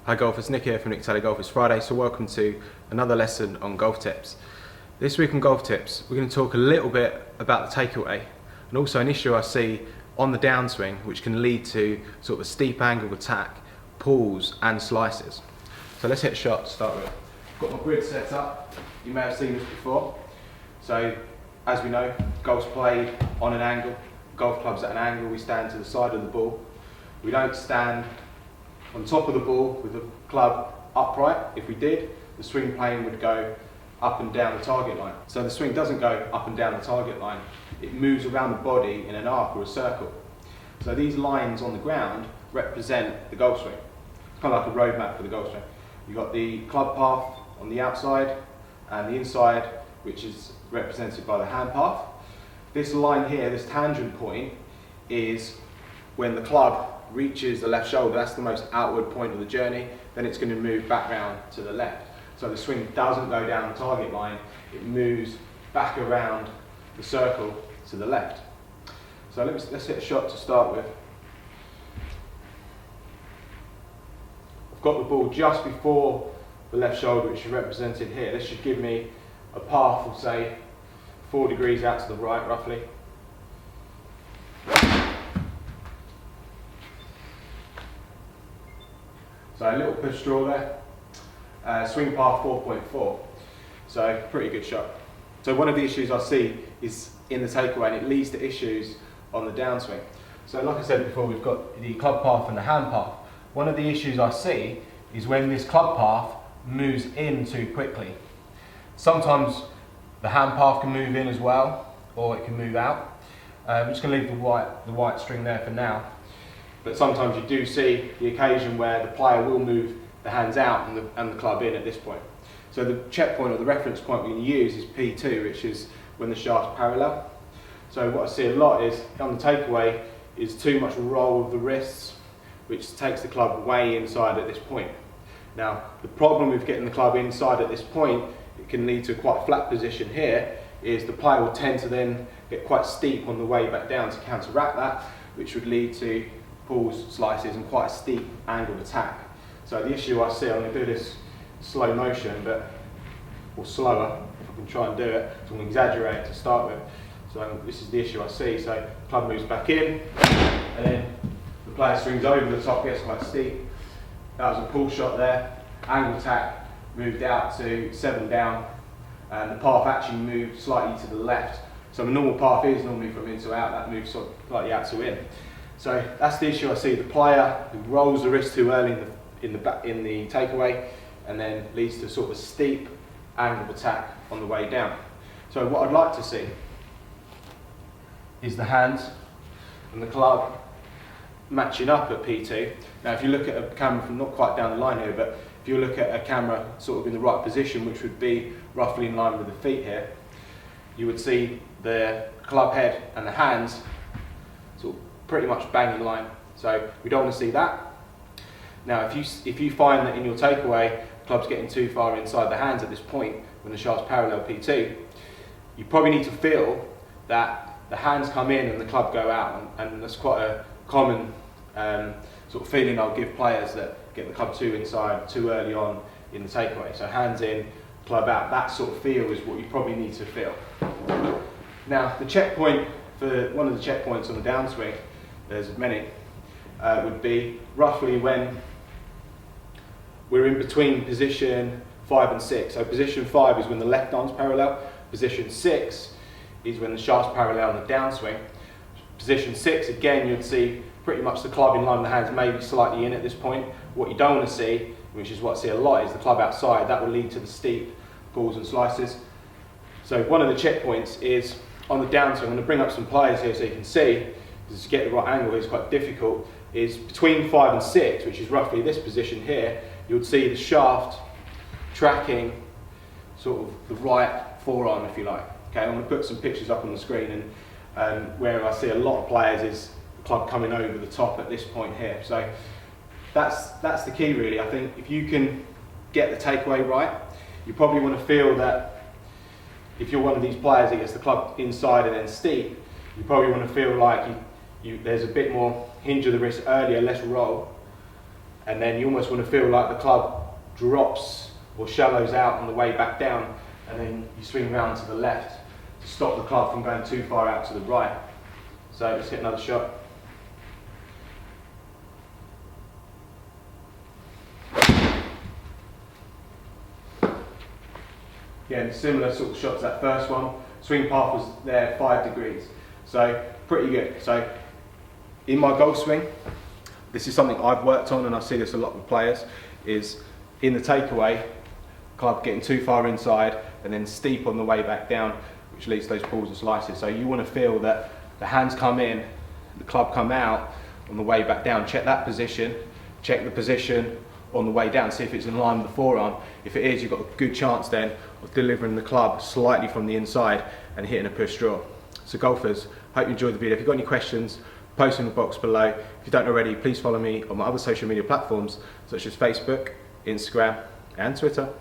Hi golfers, Nick here from Nick Taylor Golf. It's Friday, so welcome to another lesson on golf tips. This week on golf tips, we're going to talk a little bit about the takeaway and also an issue I see on the downswing which can lead to sort of a steep angle attack, pulls and slices. So let's hit a shot to start with. I've got my grid set up. You may have seen this before. So as we know, golf's played on an angle. Golf club's at an angle, we stand to the side of the ball. We don't stand on top of the ball with the club upright. If we did, the swing plane would go up and down the target line. So the swing doesn't go up and down the target line, it moves around the body in an arc or a circle. So these lines on the ground represent the golf swing. It's kind of like a roadmap for the golf swing. You've got the club path on the outside and the inside, which is represented by the hand path. This line here, this tangent point, is when the club reaches the left shoulder. That's the most outward point of the journey. Then it's going to move back round to the left. So the swing doesn't go down the target line, it moves back around the circle to the left. So let's hit a shot to start with. I've got the ball just before the left shoulder, which is represented here. This should give me a path of say 4 degrees out to the right roughly. So a little push draw there, swing path 4.4, so pretty good shot. So one of the issues I see is in the takeaway, and it leads to issues on the downswing. So like I said before, we've got the club path and the hand path. One of the issues I see is when this club path moves in too quickly. Sometimes the hand path can move in as well, or it can move out. I'm just going to leave the white string there for now. But sometimes you do see the occasion where the player will move the hands out and the club in at this point. So the check point or the reference point we're going to use is P2, which is when the shaft's parallel. So what I see a lot is on the takeaway is too much roll of the wrists, which takes the club way inside at this point. Now the problem with getting the club inside at this point, it can lead to quite a flat position here, is the player will tend to then get quite steep on the way back down to counteract that, which would lead to pulls, slices and quite a steep angled attack. So the issue I see, I'm going to do this slow motion, or slower if I can try and do it, so I'm going to exaggerate to start with. So this is the issue I see. So the club moves back in and then the player swings over the top, gets quite steep. That was a pull shot there. Angle attack moved out to 7 down and the path actually moved slightly to the left. So the normal path is normally from in to out, that moves sort of slightly out to in. So that's the issue I see, the player who rolls the wrist too early in the takeaway and then leads to sort of a steep angled attack on the way down. So what I'd like to see is the hands and the club matching up at P2. Now if you look at a camera from not quite down the line here, but if you look at a camera sort of in the right position, which would be roughly in line with the feet here, you would see the club head and the hands sort of pretty much bang in line. So we don't want to see that. Now if you find that in your takeaway the club's getting too far inside the hands at this point when the shaft's parallel P2, you probably need to feel that the hands come in and the club go out, and that's quite a common sort of feeling I'll give players that get the club too inside too early on in the takeaway. So hands in, club out, that sort of feel is what you probably need to feel. Now the checkpoint for one of the checkpoints on the downswing, there's many, would be roughly when we're in between position 5 and 6. So position 5 is when the left arm's parallel, position 6 is when the shaft's parallel on the downswing. Position 6, again, you'd see pretty much the club in line with the hands, maybe slightly in at this point. What you don't want to see, which is what I see a lot, is the club outside. That will lead to the steep pulls and slices. So one of the checkpoints is on the downswing. I'm going to bring up some players here so you can see, because to get the right angle is quite difficult, is between 5 and 6, which is roughly this position here, you'll see the shaft tracking sort of the right forearm, if you like. Okay, I'm going to put some pictures up on the screen, and where I see a lot of players is the club coming over the top at this point here. So that's the key really. I think if you can get the takeaway right, you probably want to feel that if you're one of these players that gets the club inside and then steep, you probably want to feel like there's a bit more hinge of the wrist earlier, less roll, and then you almost want to feel like the club drops or shallows out on the way back down, and then you swing round to the left to stop the club from going too far out to the right. So let's hit another shot. Again, similar sort of shot to that first one. Swing path was there 5 degrees, so pretty good. So in my golf swing, this is something I've worked on, and I see this a lot with players, is in the takeaway, club getting too far inside and then steep on the way back down, which leads to those pulls and slices. So you want to feel that the hands come in, the club come out on the way back down. Check that position, check the position on the way down, see if it's in line with the forearm. If it is, you've got a good chance then of delivering the club slightly from the inside and hitting a push draw. So golfers, hope you enjoyed the video. If you've got any questions, post in the box below. If you don't already, please follow me on my other social media platforms such as Facebook, Instagram and Twitter.